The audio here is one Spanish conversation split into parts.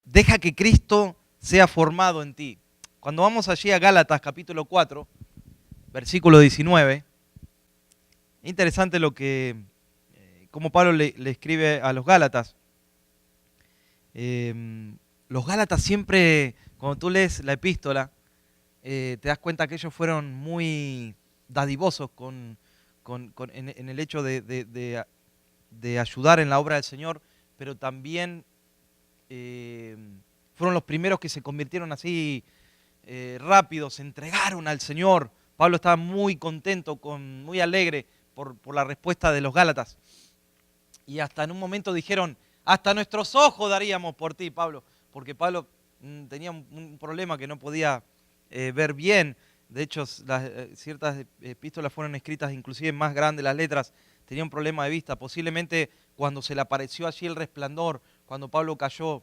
deja que Cristo sea formado en ti. Cuando vamos allí a Gálatas capítulo 4, versículo 19, es interesante como Pablo le escribe a los Gálatas. Los Gálatas siempre, cuando tú lees la epístola, te das cuenta que ellos fueron muy dadivosos en el hecho de ayudar en la obra del Señor, pero también fueron los primeros que se convirtieron así rápido, se entregaron al Señor. Pablo estaba muy contento, muy alegre por la respuesta de los Gálatas. Y hasta en un momento dijeron, hasta nuestros ojos daríamos por ti, Pablo, porque Pablo tenía un problema que no podía ver bien. De hecho, ciertas epístolas fueron escritas inclusive más grandes las letras. Tenía un problema de vista. Posiblemente cuando se le apareció allí el resplandor, cuando Pablo cayó,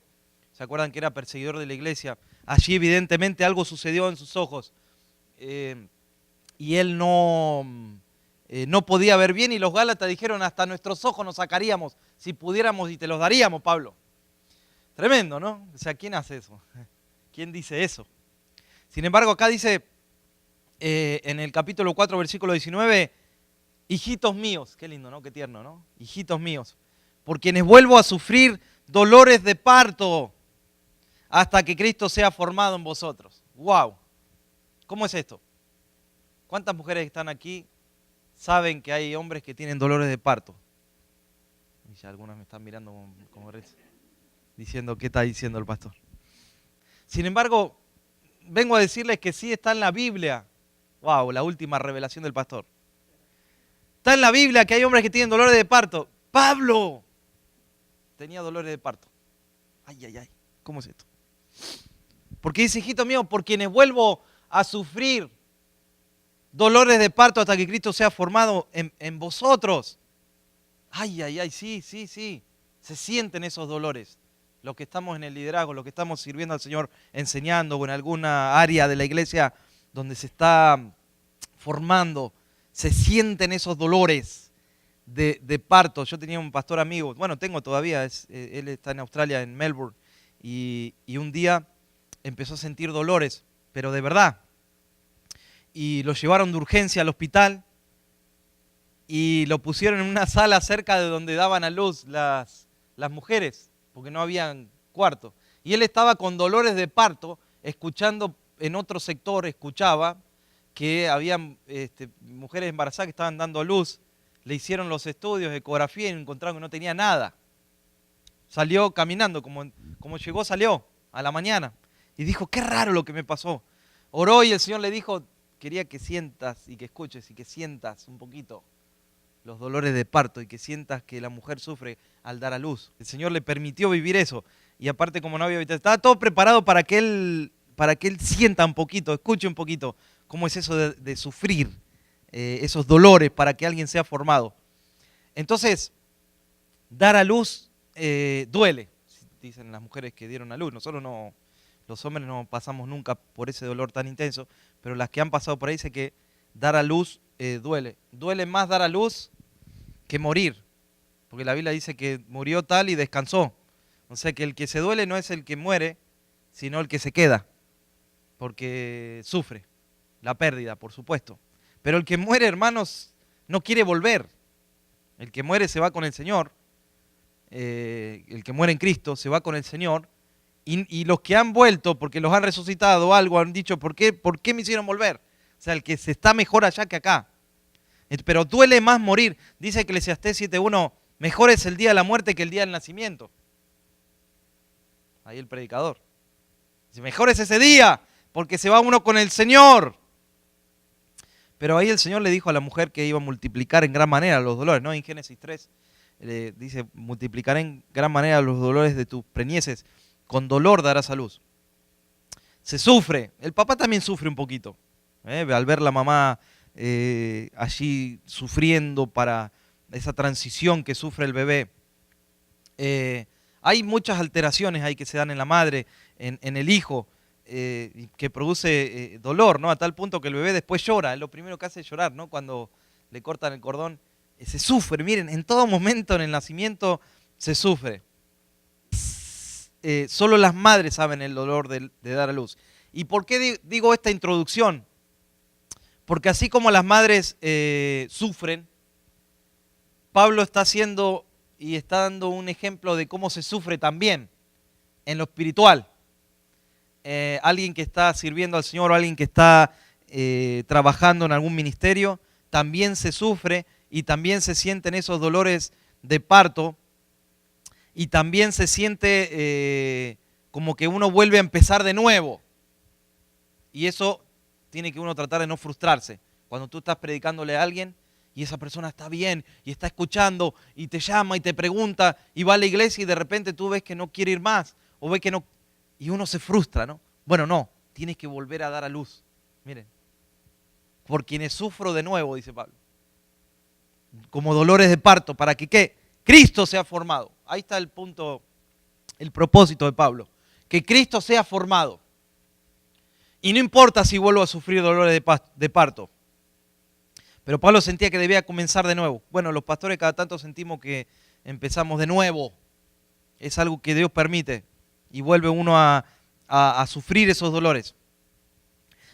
¿se acuerdan que era perseguidor de la iglesia? Allí evidentemente algo sucedió en sus ojos. Y él no podía ver bien, y los Gálatas dijeron, hasta nuestros ojos nos sacaríamos si pudiéramos y te los daríamos, Pablo. Tremendo, ¿no? O sea, ¿quién hace eso? ¿Quién dice eso? Sin embargo, acá dice en el capítulo 4, versículo 19, hijitos míos, qué lindo, ¿no? Qué tierno, ¿no? Hijitos míos, por quienes vuelvo a sufrir dolores de parto hasta que Cristo sea formado en vosotros. ¡Wow! ¿Cómo es esto? ¿Cuántas mujeres están aquí saben que hay hombres que tienen dolores de parto? Y ya algunas me están mirando como diciendo, ¿qué está diciendo el pastor? Sin embargo, vengo a decirles que sí está en la Biblia. Wow, la última revelación del pastor. Está en la Biblia que hay hombres que tienen dolores de parto. Pablo tenía dolores de parto. Ay, ay, ay, ¿cómo es esto? Porque dice, hijito mío, por quienes vuelvo a sufrir dolores de parto hasta que Cristo sea formado en vosotros. Ay, ay, ay, sí. Se sienten esos dolores. Los que estamos en el liderazgo, los que estamos sirviendo al Señor, enseñando o en alguna área de la iglesia donde se está formando, se sienten esos dolores de parto. Yo tenía un pastor amigo, bueno, tengo todavía, él está en Australia, en Melbourne, y un día empezó a sentir dolores, pero de verdad. Y lo llevaron de urgencia al hospital y lo pusieron en una sala cerca de donde daban a luz las mujeres, porque no habían cuarto. Y él estaba con dolores de parto, escuchando en otro sector, escuchaba que había mujeres embarazadas que estaban dando a luz. Le hicieron los estudios de ecografía y encontraron que no tenía nada. Salió caminando, como llegó, salió a la mañana. Y dijo, qué raro lo que me pasó. Oró y el Señor le dijo, quería que sientas y que escuches y que sientas un poquito los dolores de parto y que sientas que la mujer sufre al dar a luz. El Señor le permitió vivir eso. Y aparte, como no había habitación, estaba todo preparado para que él sienta un poquito, escuche un poquito cómo es eso de sufrir esos dolores para que alguien sea formado. Entonces, dar a luz duele, dicen las mujeres que dieron a luz. Nosotros no, los hombres no pasamos nunca por ese dolor tan intenso, pero las que han pasado por ahí dicen que dar a luz duele. Duele más dar a luz que morir, porque la Biblia dice que murió tal y descansó. O sea que el que se duele no es el que muere, sino el que se queda, porque sufre la pérdida, por supuesto. Pero el que muere, hermanos, no quiere volver. El que muere se va con el Señor. El que muere en Cristo se va con el Señor. Y los que han vuelto, porque los han resucitado o algo, han dicho, ¿por qué me hicieron volver? O sea, el que se está mejor allá que acá. Pero duele más morir. Dice Eclesiastés 7:1, mejor es el día de la muerte que el día del nacimiento. Ahí el predicador. Dice, mejor es ese día, porque se va uno con el Señor. Pero ahí el Señor le dijo a la mujer que iba a multiplicar en gran manera los dolores, ¿no? En Génesis 3 dice, multiplicaré en gran manera los dolores de tus preñeces, con dolor darás a luz. Se sufre, el papá también sufre un poquito, al ver la mamá allí sufriendo para esa transición que sufre el bebé. Hay muchas alteraciones ahí que se dan en la madre, en el hijo, que produce dolor, ¿no? A tal punto que el bebé después llora, es lo primero que hace es llorar, ¿no? Cuando le cortan el cordón, se sufre, miren, en todo momento en el nacimiento se sufre. solo las madres saben el dolor de dar a luz. ¿Y por qué digo esta introducción? Porque así como las madres sufren, Pablo está haciendo y está dando un ejemplo de cómo se sufre también en lo espiritual. Alguien que está sirviendo al Señor o alguien que está trabajando en algún ministerio, también se sufre y también se sienten esos dolores de parto y también se siente como que uno vuelve a empezar de nuevo. Y eso tiene que uno tratar de no frustrarse. Cuando tú estás predicándole a alguien y esa persona está bien y está escuchando y te llama y te pregunta y va a la iglesia y de repente tú ves que no quiere ir más o ves que no, y uno se frustra, ¿no? Bueno, no, tienes que volver a dar a luz. Miren, por quienes sufro de nuevo, dice Pablo, como dolores de parto, para que ¿qué? Cristo sea formado. Ahí está el punto, el propósito de Pablo, que Cristo sea formado. Y no importa si vuelvo a sufrir dolores de parto. Pero Pablo sentía que debía comenzar de nuevo. Bueno, los pastores cada tanto sentimos que empezamos de nuevo. Es algo que Dios permite. Y vuelve uno a sufrir esos dolores.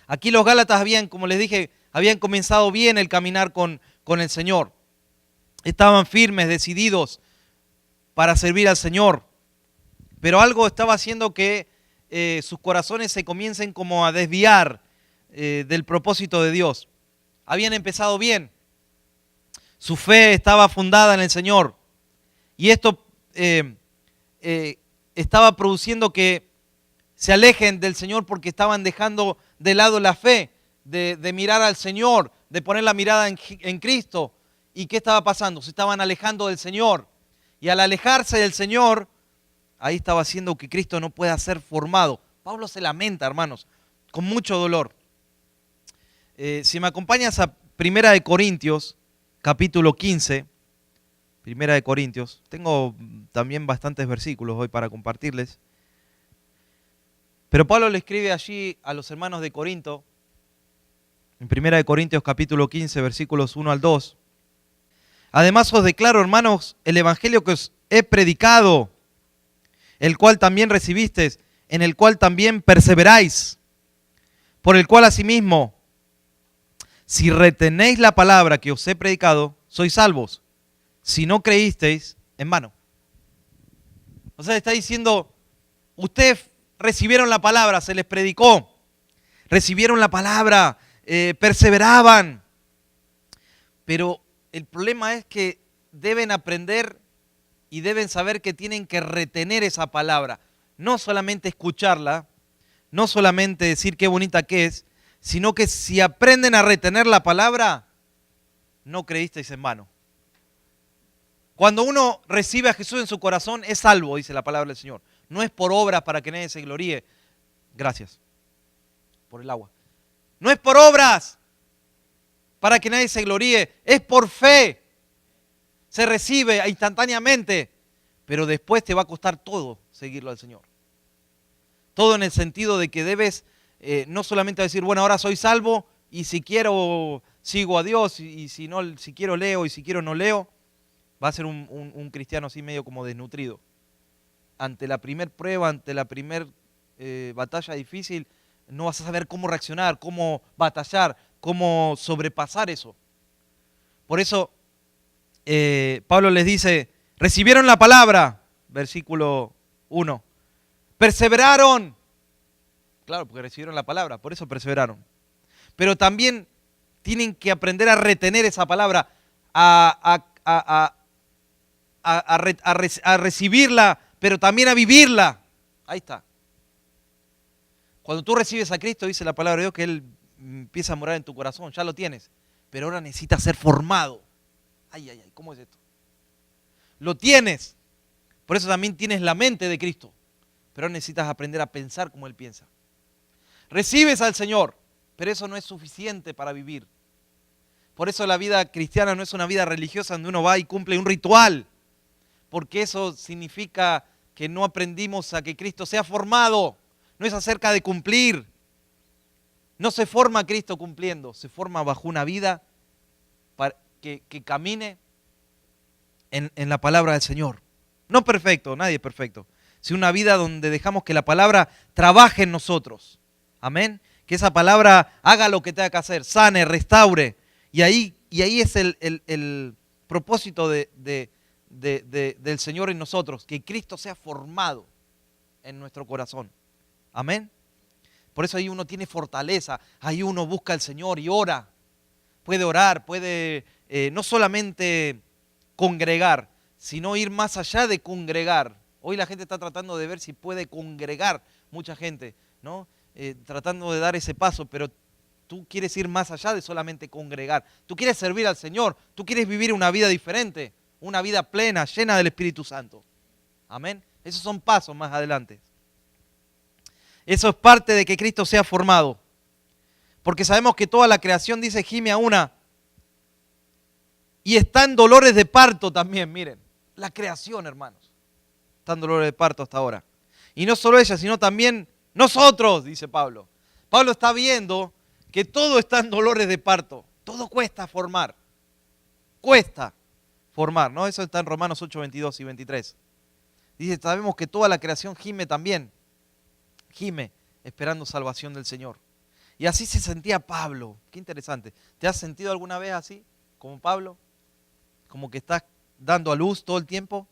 Aquí los Gálatas habían, como les dije, habían comenzado bien el caminar con el Señor. Estaban firmes, decididos para servir al Señor. Pero algo estaba haciendo que sus corazones se comiencen como a desviar del propósito de Dios. Habían empezado bien. Su fe estaba fundada en el Señor. Y esto estaba produciendo que se alejen del Señor porque estaban dejando de lado la fe, de mirar al Señor, de poner la mirada en Cristo. ¿Y qué estaba pasando? Se estaban alejando del Señor. Y al alejarse del Señor, ahí estaba haciendo que Cristo no pueda ser formado. Pablo se lamenta, hermanos, con mucho dolor. Si me acompañas a 1 Corintios, capítulo 15, 1 Corintios, tengo también bastantes versículos hoy para compartirles. Pero Pablo le escribe allí a los hermanos de Corinto, en 1 Corintios capítulo 15, versículos 1 al 2. Además os declaro, hermanos, el evangelio que os he predicado, el cual también recibisteis, en el cual también perseveráis, por el cual asimismo, si retenéis la palabra que os he predicado, sois salvos. Si no creísteis, en vano. O sea, está diciendo, ustedes recibieron la palabra, se les predicó, recibieron la palabra, perseveraban. Pero el problema es que deben aprender y deben saber que tienen que retener esa palabra. No solamente escucharla, no solamente decir qué bonita que es, sino que si aprenden a retener la palabra, no creísteis en vano. Cuando uno recibe a Jesús en su corazón, es salvo, dice la palabra del Señor. No es por obras para que nadie se gloríe. Gracias por el agua. No es por obras para que nadie se gloríe, es por fe. Se recibe instantáneamente, pero después te va a costar todo seguirlo al Señor. Todo en el sentido de que debes no solamente decir, bueno, ahora soy salvo y si quiero sigo a Dios y si no, si quiero leo y si quiero no leo. Va a ser un cristiano así medio como desnutrido. Ante la primer prueba, ante la primer batalla difícil, no vas a saber cómo reaccionar, cómo batallar, cómo sobrepasar eso. Por eso Pablo les dice, recibieron la palabra, versículo 1, perseveraron. Claro, porque recibieron la palabra, por eso perseveraron. Pero también tienen que aprender a retener esa palabra, a recibirla, pero también a vivirla. Ahí está. Cuando tú recibes a Cristo, dice la palabra de Dios, que Él empieza a morar en tu corazón, ya lo tienes, pero ahora necesitas ser formado. Ay, ay, ay, ¿cómo es esto? Lo tienes, por eso también tienes la mente de Cristo, pero ahora necesitas aprender a pensar como Él piensa. Recibes al Señor, pero eso no es suficiente para vivir. Por eso la vida cristiana no es una vida religiosa donde uno va y cumple un ritual, porque eso significa que no aprendimos a que Cristo sea formado. No es acerca de cumplir. No se forma Cristo cumpliendo, se forma bajo una vida que camine en la palabra del Señor. No perfecto, nadie es perfecto, sino una vida donde dejamos que la palabra trabaje en nosotros. Amén. Que esa palabra haga lo que tenga que hacer, sane, restaure. Y ahí es el propósito del Señor en nosotros, que Cristo sea formado en nuestro corazón. Amén. Por eso ahí uno tiene fortaleza, ahí uno busca al Señor y ora. Puede orar, puede no solamente congregar, sino ir más allá de congregar. Hoy la gente está tratando de ver si puede congregar mucha gente, ¿no? Tratando de dar ese paso, pero tú quieres ir más allá de solamente congregar. Tú quieres servir al Señor, tú quieres vivir una vida diferente, una vida plena, llena del Espíritu Santo. Amén. Esos son pasos más adelante. Eso es parte de que Cristo sea formado. Porque sabemos que toda la creación, dice, gime a una. Y está en dolores de parto también, miren. La creación, hermanos. Está en dolores de parto hasta ahora. Y no solo ella, sino también nosotros, dice Pablo. Pablo está viendo que todo está en dolores de parto. Todo cuesta formar. Cuesta formar, ¿no? Eso está en Romanos 8, 22 y 23. Dice, sabemos que toda la creación gime también. Gime, esperando salvación del Señor. Y así se sentía Pablo. Qué interesante. ¿Te has sentido alguna vez así, como Pablo? Como que estás dando a luz todo el tiempo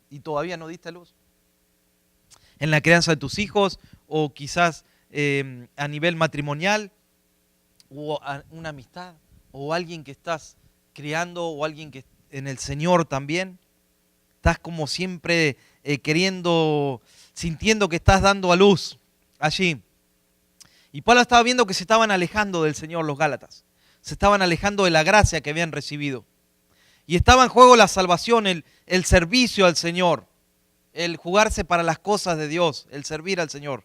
y todavía no diste a luz. En la crianza de tus hijos, o quizás a nivel matrimonial, o una amistad, o alguien que estás criando, o alguien que en el Señor también. Estás como siempre sintiendo que estás dando a luz allí. Y Pablo estaba viendo que se estaban alejando del Señor los Gálatas. Se estaban alejando de la gracia que habían recibido. Y estaba en juego la salvación, el servicio al Señor, el jugarse para las cosas de Dios, el servir al Señor.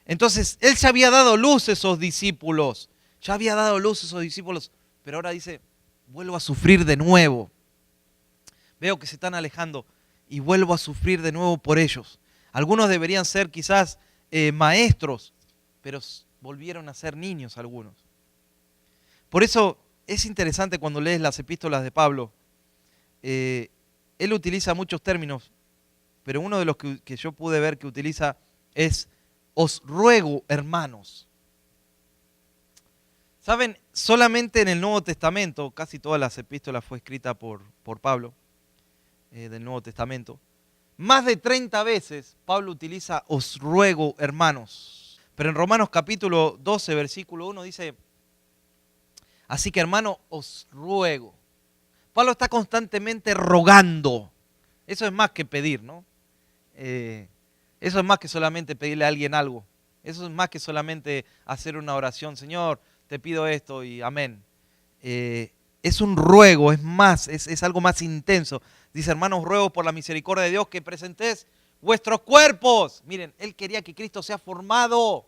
Entonces, él ya había dado luz a esos discípulos. Pero ahora dice, vuelvo a sufrir de nuevo. Veo que se están alejando y vuelvo a sufrir de nuevo por ellos. Algunos deberían ser quizás maestros, pero volvieron a ser niños algunos. Por eso es interesante cuando lees las epístolas de Pablo. Él utiliza muchos términos, pero uno de los que yo pude ver que utiliza es: os ruego, hermanos. ¿Saben? Solamente en el Nuevo Testamento, casi todas las epístolas fue escrita por Pablo, del Nuevo Testamento. Más de 30 veces Pablo utiliza os ruego, hermanos. Pero en Romanos capítulo 12, versículo 1 dice: así que, hermano, os ruego. Pablo está constantemente rogando. Eso es más que pedir, ¿no? Eso es más que solamente pedirle a alguien algo. Eso es más que solamente hacer una oración. Señor, te pido esto y amén. Es un ruego, es más, es algo más intenso. Dice: hermanos, ruego por la misericordia de Dios que presentéis vuestros cuerpos. Miren, él quería que Cristo sea formado.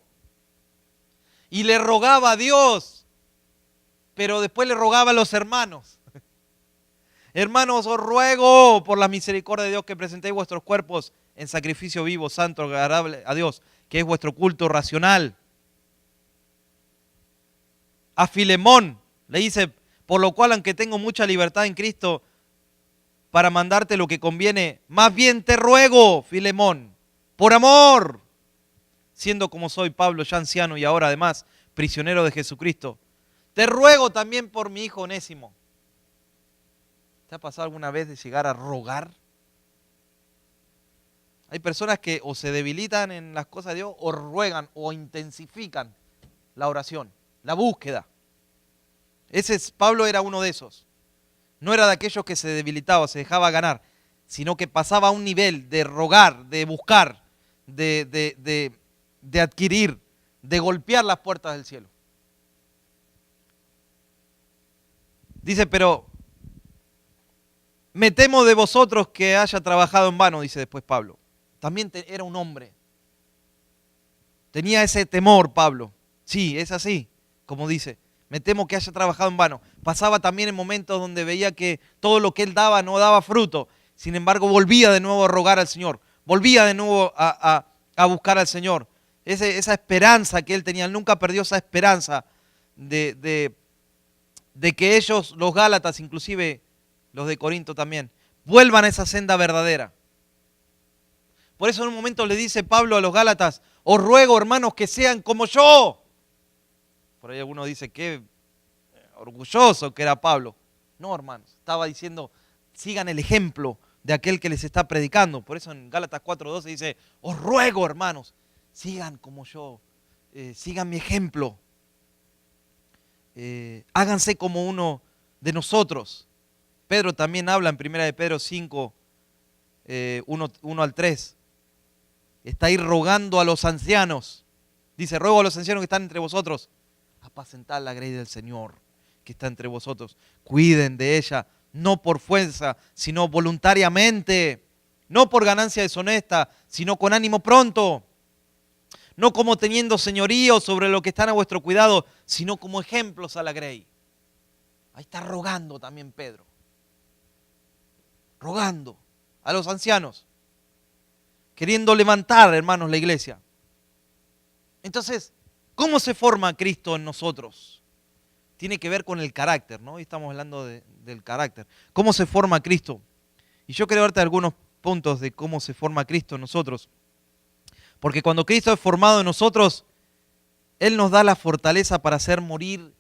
Y le rogaba a Dios, pero después le rogaba a los hermanos. Hermanos, os ruego por la misericordia de Dios que presentéis vuestros cuerpos en sacrificio vivo, santo, agradable a Dios, que es vuestro culto racional. A Filemón le dice: por lo cual, aunque tengo mucha libertad en Cristo para mandarte lo que conviene, más bien te ruego, Filemón, por amor, siendo como soy Pablo, ya anciano y ahora además prisionero de Jesucristo, te ruego también por mi hijo Onésimo. ¿Te ha pasado alguna vez de llegar a rogar? Hay personas que o se debilitan en las cosas de Dios, o ruegan, o intensifican la oración, la búsqueda. Pablo era uno de esos. No era de aquellos que se debilitaba, se dejaba ganar, sino que pasaba a un nivel de rogar, de buscar, de adquirir, de golpear las puertas del cielo. Dice: pero me temo de vosotros que haya trabajado en vano, dice después Pablo. También era un hombre. Tenía ese temor Pablo. Sí, es así, como dice. Me temo que haya trabajado en vano. Pasaba también en momentos donde veía que todo lo que él daba no daba fruto. Sin embargo, volvía de nuevo a rogar al Señor. Volvía de nuevo a buscar al Señor. Esa esperanza que él tenía. Él nunca perdió esa esperanza de que ellos, los Gálatas, inclusive los de Corinto también, vuelvan a esa senda verdadera. Por eso en un momento le dice Pablo a los Gálatas, os ruego, hermanos, que sean como yo. Por ahí alguno dice, qué orgulloso que era Pablo. No, hermanos, estaba diciendo, sigan el ejemplo de aquel que les está predicando. Por eso en Gálatas 4:12 dice, os ruego, hermanos, sigan como yo, sigan mi ejemplo. Háganse como uno de nosotros. Pedro también habla en 1 de Pedro 5, 1 al 3. Está ahí rogando a los ancianos. Dice, ruego a los ancianos que están entre vosotros, apacentad la grey del Señor que está entre vosotros. Cuiden de ella, no por fuerza, sino voluntariamente. No por ganancia deshonesta, sino con ánimo pronto. No como teniendo señorío sobre lo que están a vuestro cuidado, sino como ejemplos a la grey. Ahí está rogando también Pedro. Rogando a los ancianos. Queriendo levantar, hermanos, la iglesia. Entonces, ¿cómo se forma Cristo en nosotros? Tiene que ver con el carácter, ¿no? Hoy estamos hablando del carácter. ¿Cómo se forma Cristo? Y yo quiero darte algunos puntos de cómo se forma Cristo en nosotros. Porque cuando Cristo es formado en nosotros, Él nos da la fortaleza para hacer morir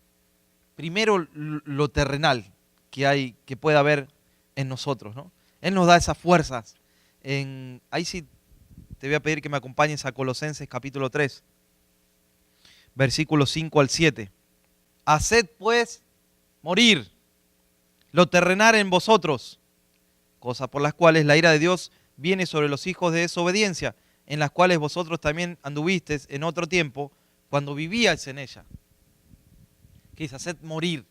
primero lo terrenal que puede haber en nosotros, ¿no? Él nos da esas fuerzas. Ahí sí te voy a pedir que me acompañes a Colosenses capítulo 3, versículos 5 al 7. Haced pues morir lo terrenal en vosotros, cosas por las cuales la ira de Dios viene sobre los hijos de desobediencia, en las cuales vosotros también anduvisteis en otro tiempo, cuando vivíais en ella. ¿Qué dice? Haced morir,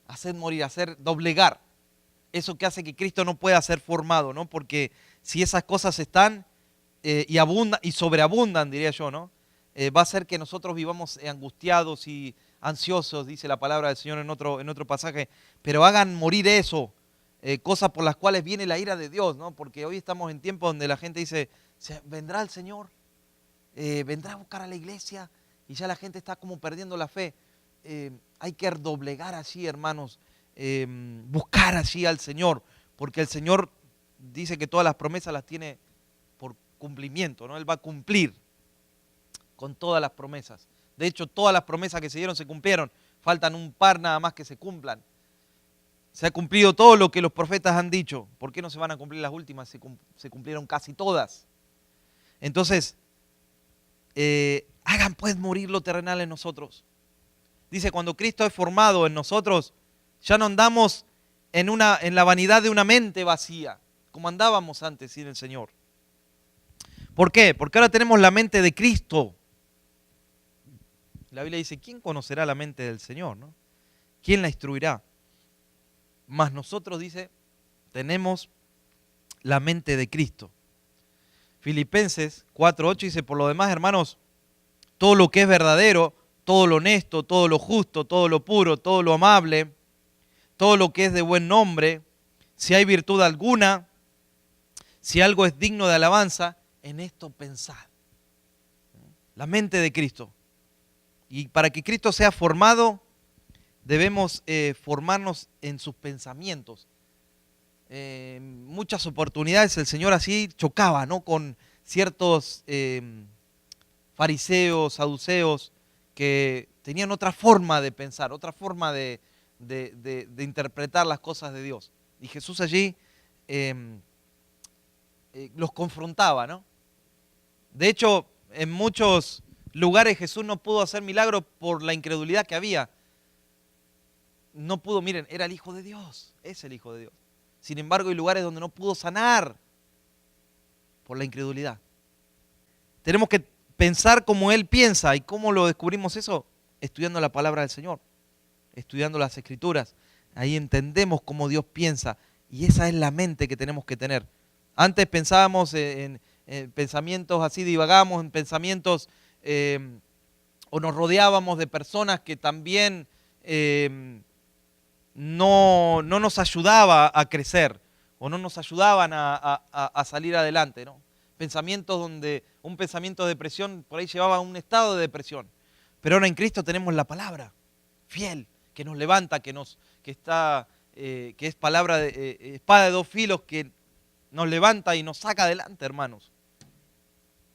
hacer doblegar. Eso que hace que Cristo no pueda ser formado, ¿no? Porque si esas cosas están y abundan y sobreabundan, diría yo, ¿no? Va a hacer que nosotros vivamos angustiados y ansiosos, dice la palabra del Señor en otro pasaje, pero hagan morir eso, cosas por las cuales viene la ira de Dios, ¿no? Porque hoy estamos en tiempos donde la gente dice, vendrá el Señor, vendrá a buscar a la iglesia, y ya la gente está como perdiendo la fe. Hay que doblegar allí, hermanos, buscar allí al Señor, porque el Señor dice que todas las promesas las tiene por cumplimiento, ¿no? Él va a cumplir con todas las promesas. De hecho, todas las promesas que se dieron se cumplieron. Faltan un par nada más que se cumplan. Se ha cumplido todo lo que los profetas han dicho. ¿Por qué no se van a cumplir las últimas? Se cumplieron casi todas. Entonces, hagan pues morir lo terrenal en nosotros. Dice, cuando Cristo es formado en nosotros, ya no andamos en la vanidad de una mente vacía, como andábamos antes sin el Señor. ¿Por qué? Porque ahora tenemos la mente de Cristo. La Biblia dice, ¿quién conocerá la mente del Señor, no? ¿Quién la instruirá? Mas nosotros, dice, tenemos la mente de Cristo. Filipenses 4:8 dice, por lo demás, hermanos, todo lo que es verdadero, todo lo honesto, todo lo justo, todo lo puro, todo lo amable, todo lo que es de buen nombre, si hay virtud alguna, si algo es digno de alabanza, en esto pensad. La mente de Cristo. Y para que Cristo sea formado, debemos formarnos en sus pensamientos. Muchas oportunidades el Señor así chocaba, ¿no? Con ciertos fariseos, saduceos, que tenían otra forma de pensar, otra forma de interpretar las cosas de Dios. Y Jesús allí los confrontaba, ¿no? De hecho, en muchos lugares Jesús no pudo hacer milagros por la incredulidad que había. No pudo, miren, era el Hijo de Dios, es el Hijo de Dios. Sin embargo, hay lugares donde no pudo sanar por la incredulidad. Tenemos que pensar como Él piensa. ¿Y cómo lo descubrimos eso? Estudiando la palabra del Señor, estudiando las Escrituras. Ahí entendemos cómo Dios piensa y esa es la mente que tenemos que tener. Antes pensábamos en pensamientos así, divagábamos en pensamientos o nos rodeábamos de personas que también no nos ayudaba a crecer o no nos ayudaban a salir adelante, ¿no? Pensamientos donde un pensamiento de depresión por ahí llevaba a un estado de depresión. Pero ahora en Cristo tenemos la palabra fiel que nos levanta, que es palabra de espada de dos filos que nos levanta y nos saca adelante, hermanos.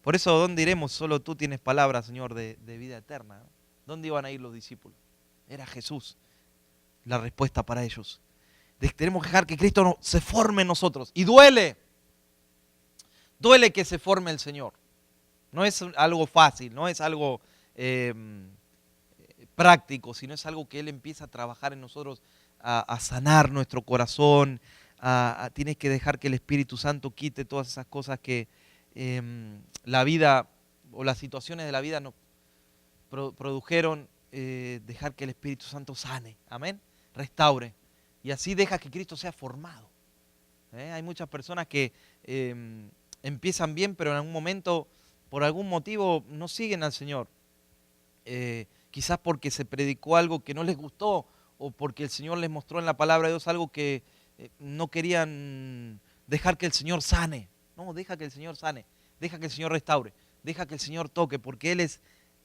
Por eso, ¿dónde iremos? Solo tú tienes palabra, Señor, de vida eterna, ¿no? ¿Dónde iban a ir los discípulos? Era Jesús la respuesta para ellos. Tenemos que dejar que Cristo se forme en nosotros. Y duele. Duele que se forme el Señor. No es algo fácil, no es algo práctico, sino es algo que Él empieza a trabajar en nosotros, a sanar nuestro corazón. Tienes que dejar que el Espíritu Santo quite todas esas cosas que la vida o las situaciones de la vida nos produjeron. Dejar que el Espíritu Santo sane, amén, restaure. Y así deja que Cristo sea formado. Hay muchas personas que empiezan bien, pero en algún momento, por algún motivo, no siguen al Señor. Quizás porque se predicó algo que no les gustó, o porque el Señor les mostró en la palabra de Dios algo que no querían dejar que el Señor sane. No, deja que el Señor sane, deja que el Señor restaure, deja que el Señor toque, porque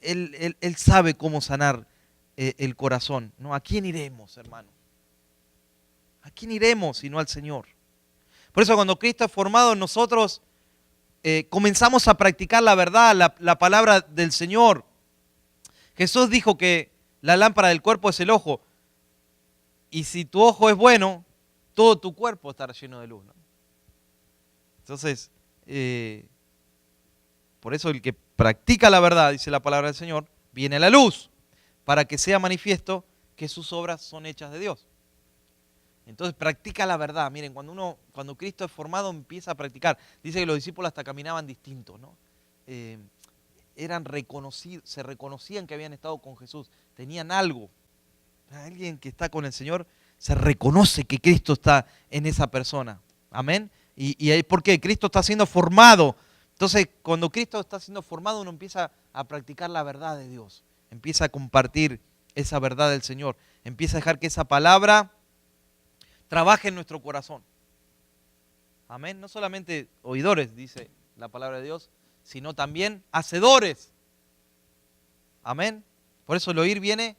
Él sabe cómo sanar el corazón. ¿No? ¿A quién iremos, hermano? ¿A quién iremos sino al Señor? Por eso cuando Cristo es formado en nosotros, comenzamos a practicar la verdad, la palabra del Señor. Jesús dijo que la lámpara del cuerpo es el ojo. Y si tu ojo es bueno, todo tu cuerpo estará lleno de luz, ¿no? Entonces, por eso el que practica la verdad, dice la palabra del Señor, viene a la luz, para que sea manifiesto que sus obras son hechas de Dios. Entonces practica la verdad. Miren, cuando Cristo es formado empieza a practicar. Dice que los discípulos hasta caminaban distintos, ¿no? Se reconocían que habían estado con Jesús, tenían algo. Alguien que está con el Señor se reconoce que Cristo está en esa persona. Amén. ¿Y por qué? Cristo está siendo formado. Entonces, cuando Cristo está siendo formado, uno empieza a practicar la verdad de Dios. Empieza a compartir esa verdad del Señor. Empieza a dejar que esa palabra trabaje en nuestro corazón. Amén. No solamente oidores, dice la palabra de Dios, sino también hacedores. Amén. Por eso el oír viene,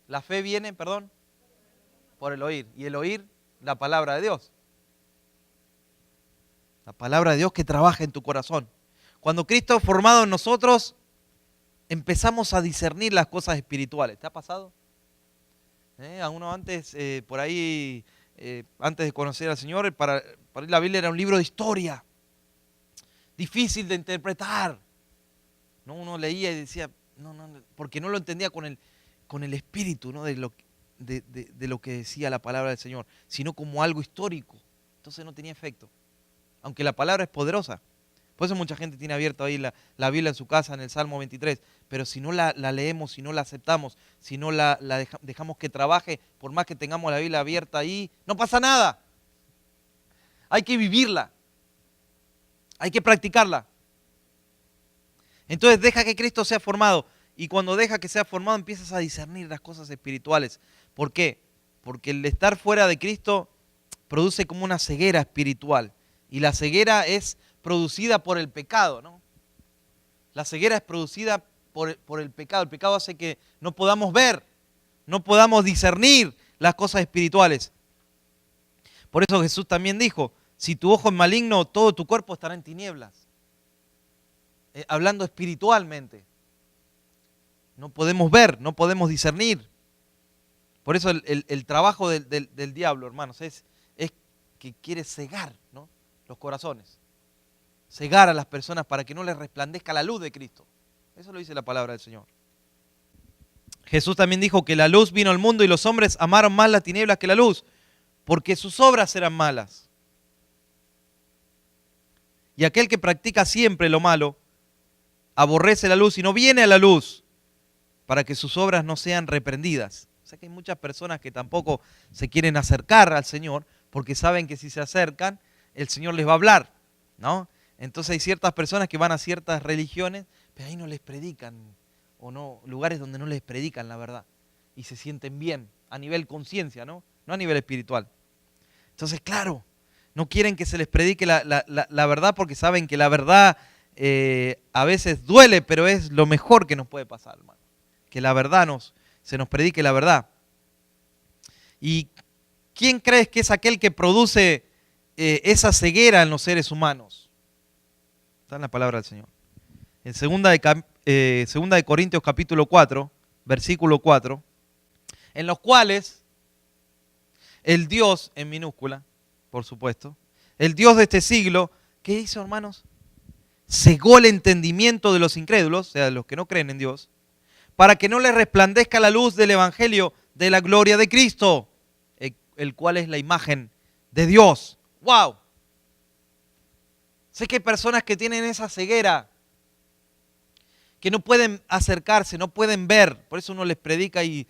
la fe viene, por el oír. Y el oír, la palabra de Dios. La palabra de Dios que trabaja en tu corazón. Cuando Cristo es formado en nosotros, empezamos a discernir las cosas espirituales. ¿Te ha pasado? A uno antes, por ahí, antes de conocer al Señor, para él la Biblia era un libro de historia, difícil de interpretar. ¿No? Uno leía y decía, no, porque no lo entendía con el espíritu, ¿no? de lo que decía la palabra del Señor, sino como algo histórico. Entonces no tenía efecto, aunque la palabra es poderosa. Por eso mucha gente tiene abierta ahí la Biblia en su casa, en el Salmo 23. Pero si no la leemos, si no la aceptamos, si no la dejamos que trabaje, por más que tengamos la Biblia abierta ahí, no pasa nada. Hay que vivirla. Hay que practicarla. Entonces deja que Cristo sea formado. Y cuando deja que sea formado, empiezas a discernir las cosas espirituales. ¿Por qué? Porque el estar fuera de Cristo produce como una ceguera espiritual. Y la ceguera es producida por el pecado, ¿no? La ceguera es producida por el pecado. El pecado hace que no podamos ver, no podamos discernir las cosas espirituales. Por eso Jesús también dijo, si tu ojo es maligno, todo tu cuerpo estará en tinieblas. Hablando espiritualmente. No podemos ver, no podemos discernir. Por eso el trabajo del diablo, hermanos, es que quiere cegar, ¿no? Los corazones. Cegar a las personas para que no les resplandezca la luz de Cristo. Eso lo dice la palabra del Señor. Jesús también dijo que la luz vino al mundo y los hombres amaron más las tinieblas que la luz, porque sus obras eran malas. Y aquel que practica siempre lo malo, aborrece la luz y no viene a la luz, para que sus obras no sean reprendidas. O sea que hay muchas personas que tampoco se quieren acercar al Señor, porque saben que si se acercan, el Señor les va a hablar, ¿no? Entonces hay ciertas personas que van a ciertas religiones, pero ahí no les predican, o no, lugares donde no les predican la verdad, y se sienten bien, a nivel conciencia, ¿no? No a nivel espiritual. Entonces, claro, no quieren que se les predique la verdad, porque saben que la verdad a veces duele, pero es lo mejor que nos puede pasar, hermano. Que la verdad se nos predique la verdad. ¿Y quién crees que es aquel que produce esa ceguera en los seres humanos? Está en la palabra del Señor. En segunda de Corintios capítulo 4, versículo 4, en los cuales el Dios, en minúscula, por supuesto, el Dios de este siglo, ¿qué hizo, hermanos? Cegó el entendimiento de los incrédulos, o sea, de los que no creen en Dios, para que no les resplandezca la luz del evangelio de la gloria de Cristo, el cual es la imagen de Dios. ¡Wow! Sé que hay personas que tienen esa ceguera, que no pueden acercarse, no pueden ver, por eso uno les predica y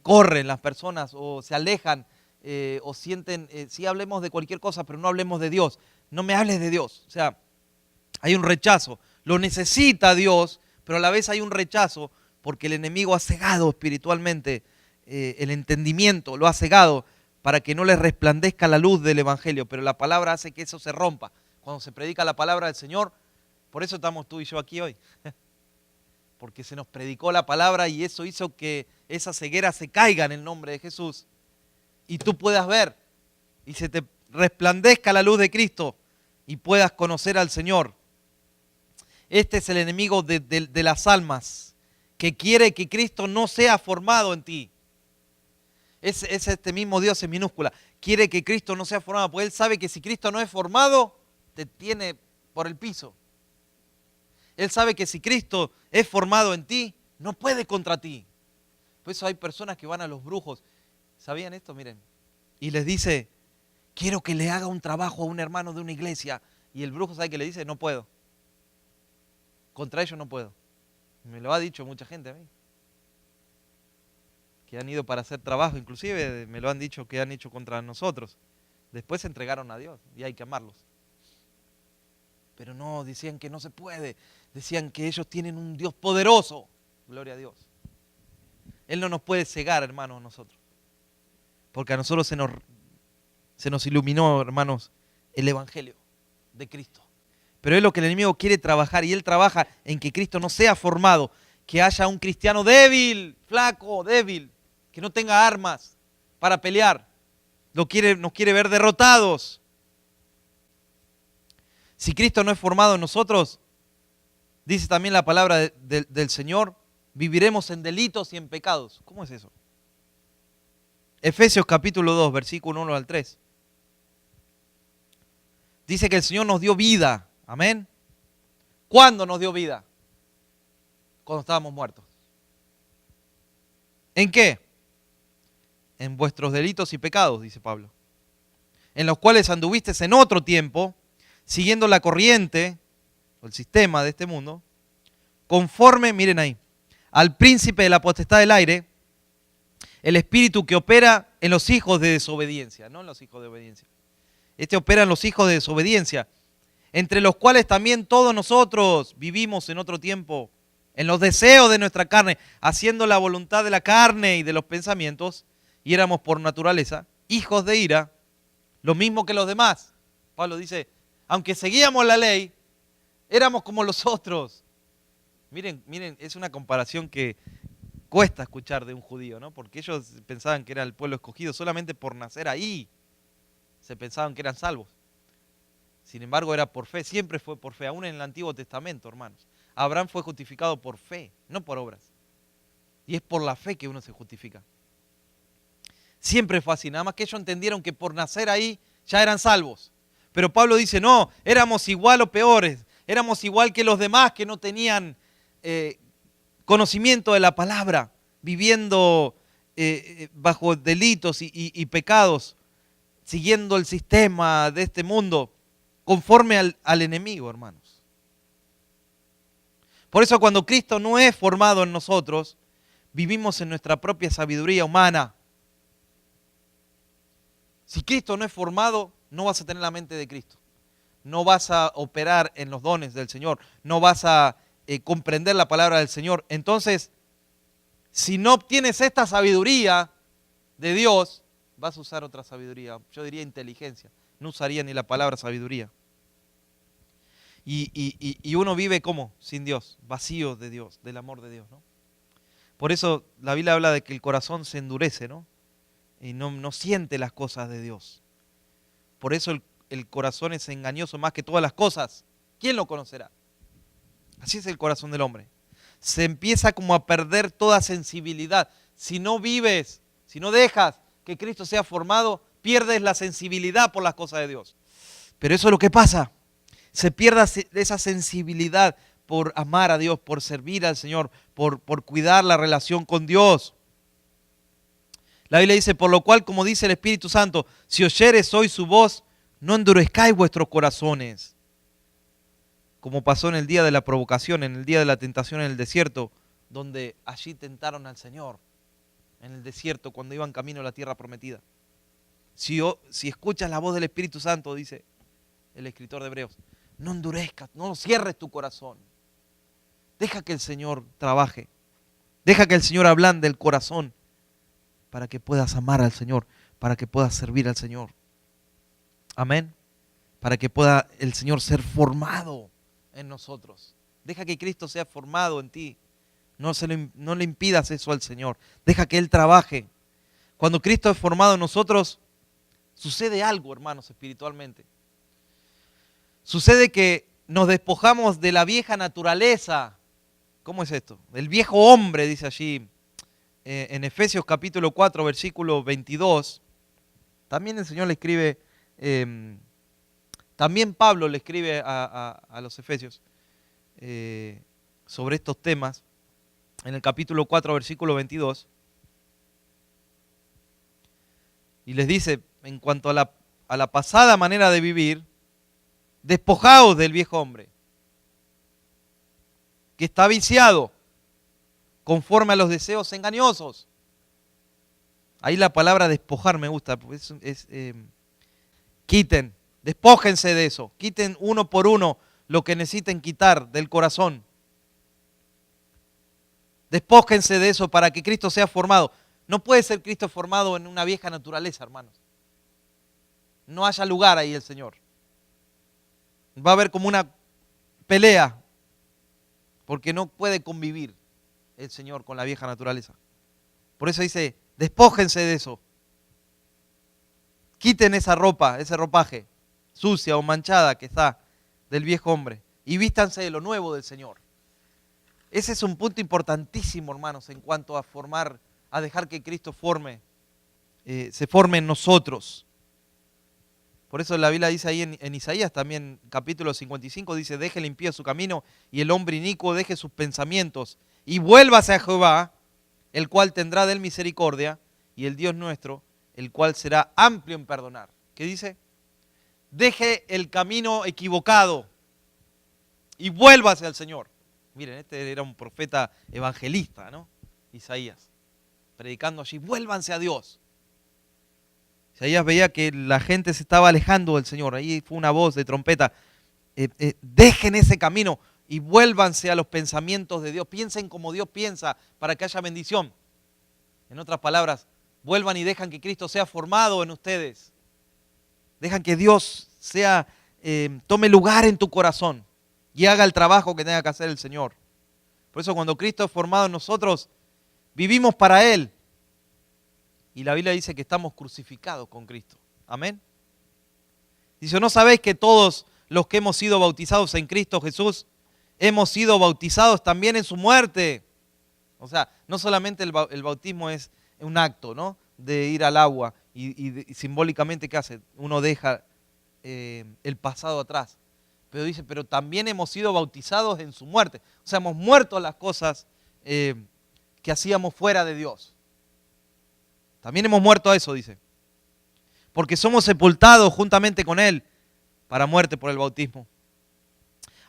corren las personas o se alejan o sienten, sí hablemos de cualquier cosa, pero no hablemos de Dios, no me hables de Dios, o sea, hay un rechazo, lo necesita Dios, pero a la vez hay un rechazo porque el enemigo ha cegado espiritualmente el entendimiento, lo ha cegado para que no les resplandezca la luz del evangelio, pero la palabra hace que eso se rompa, cuando se predica la palabra del Señor, por eso estamos tú y yo aquí hoy. Porque se nos predicó la palabra y eso hizo que esa ceguera se caiga en el nombre de Jesús y tú puedas ver y se te resplandezca la luz de Cristo y puedas conocer al Señor. Este es el enemigo de las almas, que quiere que Cristo no sea formado en ti. Es este mismo Dios en minúscula, quiere que Cristo no sea formado, porque Él sabe que si Cristo no es formado, te tiene por el piso. Él sabe que si Cristo es formado en ti, no puede contra ti. Por eso hay personas que van a los brujos. ¿Sabían esto? Miren. Y les dice, quiero que le haga un trabajo a un hermano de una iglesia. Y el brujo, ¿sabe qué le dice? No puedo. Contra ellos no puedo. Me lo ha dicho mucha gente a mí. Que han ido para hacer trabajo, inclusive me lo han dicho que han hecho contra nosotros. Después se entregaron a Dios y hay que amarlos. Pero no, decían que no se puede. Decían que ellos tienen un Dios poderoso. Gloria a Dios. Él no nos puede cegar, hermanos, a nosotros. Porque a nosotros se nos iluminó, hermanos, el Evangelio de Cristo. Pero es lo que el enemigo quiere trabajar. Y él trabaja en que Cristo no sea formado. Que haya un cristiano débil, flaco, débil. Que no tenga armas para pelear. Nos quiere ver derrotados. Si Cristo no es formado en nosotros, dice también la palabra del Señor, viviremos en delitos y en pecados. ¿Cómo es eso? Efesios capítulo 2, versículo 1 al 3. Dice que el Señor nos dio vida. Amén. ¿Cuándo nos dio vida? Cuando estábamos muertos. ¿En qué? En vuestros delitos y pecados, dice Pablo. En los cuales anduvisteis en otro tiempo, siguiendo la corriente, o el sistema de este mundo, conforme, miren ahí, al príncipe de la potestad del aire, el espíritu que opera en los hijos de desobediencia, no en los hijos de obediencia. Este opera en los hijos de desobediencia, entre los cuales también todos nosotros vivimos en otro tiempo, en los deseos de nuestra carne, haciendo la voluntad de la carne y de los pensamientos, y éramos por naturaleza hijos de ira, lo mismo que los demás. Pablo dice, aunque seguíamos la ley, éramos como los otros. Miren, es una comparación que cuesta escuchar de un judío, ¿no? Porque ellos pensaban que era el pueblo escogido solamente por nacer ahí. Se pensaban que eran salvos. Sin embargo, era por fe, siempre fue por fe, aún en el Antiguo Testamento, hermanos. Abraham fue justificado por fe, no por obras. Y es por la fe que uno se justifica. Siempre fue así, nada más que ellos entendieron que por nacer ahí ya eran salvos. Pero Pablo dice, no, éramos igual o peores, éramos igual que los demás que no tenían conocimiento de la palabra, viviendo bajo delitos y pecados, siguiendo el sistema de este mundo, conforme al enemigo, hermanos. Por eso cuando Cristo no es formado en nosotros, vivimos en nuestra propia sabiduría humana. Si Cristo no es formado, no vas a tener la mente de Cristo. No vas a operar en los dones del Señor. No vas a comprender la palabra del Señor. Entonces, si no obtienes esta sabiduría de Dios, vas a usar otra sabiduría. Yo diría inteligencia. No usaría ni la palabra sabiduría. Y uno vive como sin Dios, vacío de Dios, del amor de Dios, ¿no? Por eso la Biblia habla de que el corazón se endurece, ¿no? Y no siente las cosas de Dios. Por eso el corazón es engañoso más que todas las cosas. ¿Quién lo conocerá? Así es el corazón del hombre. Se empieza como a perder toda sensibilidad. Si no vives, si no dejas que Cristo sea formado, pierdes la sensibilidad por las cosas de Dios. Pero eso es lo que pasa. Se pierde esa sensibilidad por amar a Dios, por servir al Señor, por cuidar la relación con Dios. La Biblia dice, por lo cual, como dice el Espíritu Santo, si oyeres hoy su voz, no endurezcáis vuestros corazones. Como pasó en el día de la provocación, en el día de la tentación en el desierto, donde allí tentaron al Señor, en el desierto, cuando iban camino a la tierra prometida. Si escuchas la voz del Espíritu Santo, dice el escritor de Hebreos, no endurezcas, no cierres tu corazón. Deja que el Señor trabaje. Deja que el Señor ablande el corazón para que puedas amar al Señor, para que puedas servir al Señor. Amén. Para que pueda el Señor ser formado en nosotros. Deja que Cristo sea formado en ti. No le impidas eso al Señor. Deja que Él trabaje. Cuando Cristo es formado en nosotros, sucede algo, hermanos, espiritualmente. Sucede que nos despojamos de la vieja naturaleza. ¿Cómo es esto? El viejo hombre, dice allí en Efesios capítulo 4, versículo 22. También el Señor le escribe, también Pablo le escribe a los Efesios sobre estos temas. En el capítulo 4, versículo 22. Y les dice, en cuanto a la pasada manera de vivir, despojaos del viejo hombre, que está viciado conforme a los deseos engañosos. Ahí la palabra despojar me gusta, quiten, despójense de eso, quiten uno por uno lo que necesiten quitar del corazón. Despójense de eso para que Cristo sea formado. No puede ser Cristo formado en una vieja naturaleza, hermanos. No haya lugar ahí el Señor. Va a haber como una pelea, porque no puede convivir el Señor con la vieja naturaleza. Por eso dice, despójense de eso. Quiten esa ropa, ese ropaje sucia o manchada que está del viejo hombre y vístanse de lo nuevo del Señor. Ese es un punto importantísimo, hermanos, en cuanto a formar, a dejar que Cristo se forme en nosotros. Por eso la Biblia dice ahí en Isaías también, capítulo 55, dice, deje el impío su camino y el hombre inicuo deje sus pensamientos y vuélvase a Jehová, el cual tendrá de él misericordia, y el Dios nuestro, el cual será amplio en perdonar. ¿Qué dice? Deje el camino equivocado y vuélvase al Señor. Miren, este era un profeta evangelista, ¿no? Isaías, predicando allí, vuélvanse a Dios. Isaías veía que la gente se estaba alejando del Señor. Ahí fue una voz de trompeta. Dejen ese camino y vuélvanse a los pensamientos de Dios. Piensen como Dios piensa para que haya bendición. En otras palabras, vuelvan y dejan que Cristo sea formado en ustedes. Dejan que Dios tome lugar en tu corazón y haga el trabajo que tenga que hacer el Señor. Por eso cuando Cristo es formado en nosotros, vivimos para Él. Y la Biblia dice que estamos crucificados con Cristo. Amén. Dice, ¿no sabéis que todos los que hemos sido bautizados en Cristo Jesús, hemos sido bautizados también en su muerte? O sea, no solamente el bautismo es un acto, ¿no?, de ir al agua y simbólicamente, ¿qué hace? Uno deja el pasado atrás. Pero dice, pero también hemos sido bautizados en su muerte. O sea, hemos muerto a las cosas que hacíamos fuera de Dios. También hemos muerto a eso, dice. Porque somos sepultados juntamente con Él para muerte por el bautismo.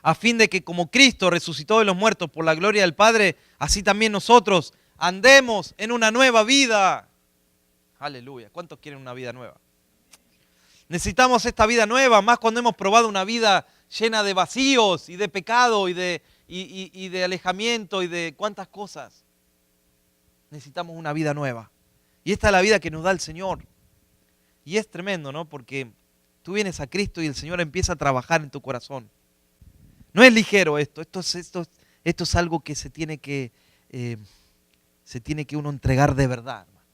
A fin de que como Cristo resucitó de los muertos por la gloria del Padre, así también nosotros andemos en una nueva vida. Aleluya. ¿Cuántos quieren una vida nueva? Necesitamos esta vida nueva, más cuando hemos probado una vida llena de vacíos y de pecado y de alejamiento y de cuántas cosas. Necesitamos una vida nueva. Y esta es la vida que nos da el Señor. Y es tremendo, ¿no? Porque tú vienes a Cristo y el Señor empieza a trabajar en tu corazón. No es ligero esto. Esto es algo que se tiene que uno entregar de verdad, hermanos.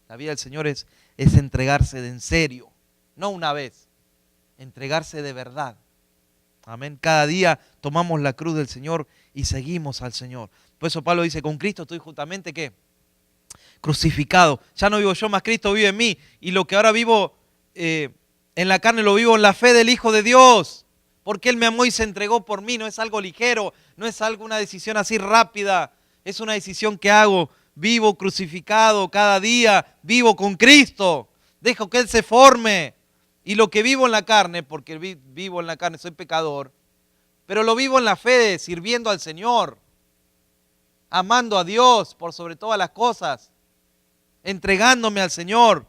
La vida del Señor es entregarse de en serio. No una vez. Entregarse de verdad. Amén. Cada día tomamos la cruz del Señor y seguimos al Señor. Por eso Pablo dice, con Cristo estoy justamente, ¿qué? Crucificado. Ya no vivo yo, más Cristo vive en mí. Y lo que ahora vivo en la carne, lo vivo en la fe del Hijo de Dios. Porque Él me amó y se entregó por mí. No es algo ligero, no es algo, una decisión así rápida. Es una decisión que hago. Vivo crucificado cada día, vivo con Cristo. Dejo que Él se forme. Y lo que vivo en la carne, porque vivo en la carne, soy pecador, pero lo vivo en la fe, sirviendo al Señor, amando a Dios por sobre todas las cosas, entregándome al Señor.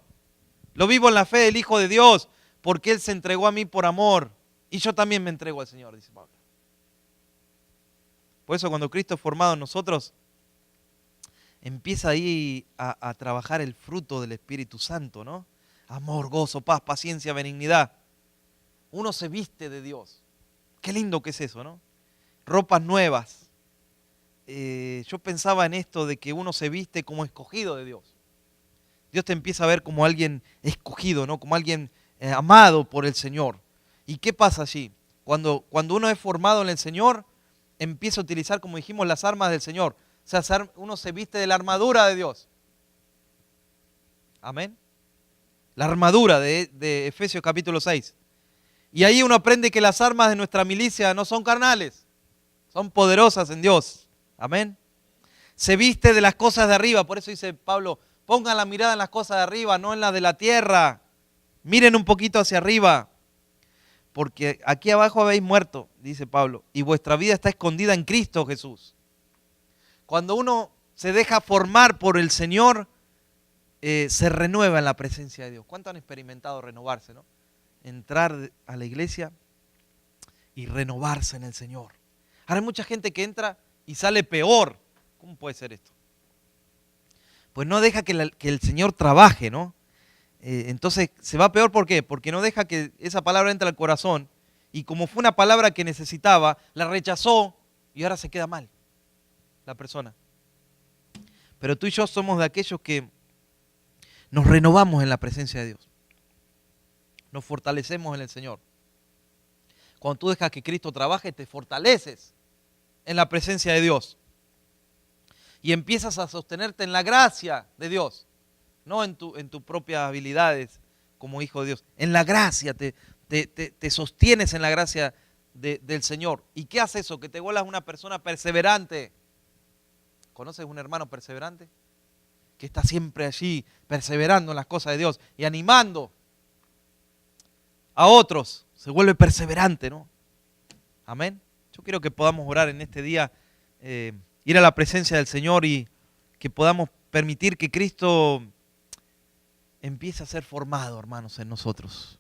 Lo vivo en la fe del Hijo de Dios, porque Él se entregó a mí por amor. Y yo también me entrego al Señor, dice Pablo. Por eso cuando Cristo es formado en nosotros, empieza ahí a trabajar el fruto del Espíritu Santo, ¿no? Amor, gozo, paz, paciencia, benignidad. Uno se viste de Dios. Qué lindo que es eso, ¿no? Ropas nuevas. Yo pensaba en esto de que uno se viste como escogido de Dios. Dios te empieza a ver como alguien escogido, ¿no? Como alguien amado por el Señor. ¿Y qué pasa allí? Cuando uno es formado en el Señor, empieza a utilizar, como dijimos, las armas del Señor. O sea, uno se viste de la armadura de Dios. Amén. La armadura de Efesios capítulo 6. Y ahí uno aprende que las armas de nuestra milicia no son carnales, son poderosas en Dios. Amén. Se viste de las cosas de arriba, por eso dice Pablo, pongan la mirada en las cosas de arriba, no en las de la tierra. Miren un poquito hacia arriba, porque aquí abajo habéis muerto, dice Pablo, y vuestra vida está escondida en Cristo Jesús. Cuando uno se deja formar por el Señor, se renueva en la presencia de Dios. ¿Cuánto han experimentado renovarse, no? Entrar a la iglesia y renovarse en el Señor. Ahora hay mucha gente que entra y sale peor. ¿Cómo puede ser esto? Pues no deja que el Señor trabaje, ¿no? Entonces se va peor, ¿por qué? Porque no deja que esa palabra entre al corazón y como fue una palabra que necesitaba, la rechazó y ahora se queda mal la persona. Pero tú y yo somos de aquellos que nos renovamos en la presencia de Dios. Nos fortalecemos en el Señor. Cuando tú dejas que Cristo trabaje, te fortaleces en la presencia de Dios. Y empiezas a sostenerte en la gracia de Dios. No en tus propias habilidades como hijo de Dios. En la gracia, te sostienes en la gracia del Señor. ¿Y qué hace eso? Que te vuelvas una persona perseverante. ¿Conoces un hermano perseverante? Que está siempre allí, perseverando en las cosas de Dios y animando a otros. Se vuelve perseverante, ¿no? Amén. Yo quiero que podamos orar en este día, ir a la presencia del Señor y que podamos permitir que Cristo empiece a ser formado, hermanos, en nosotros.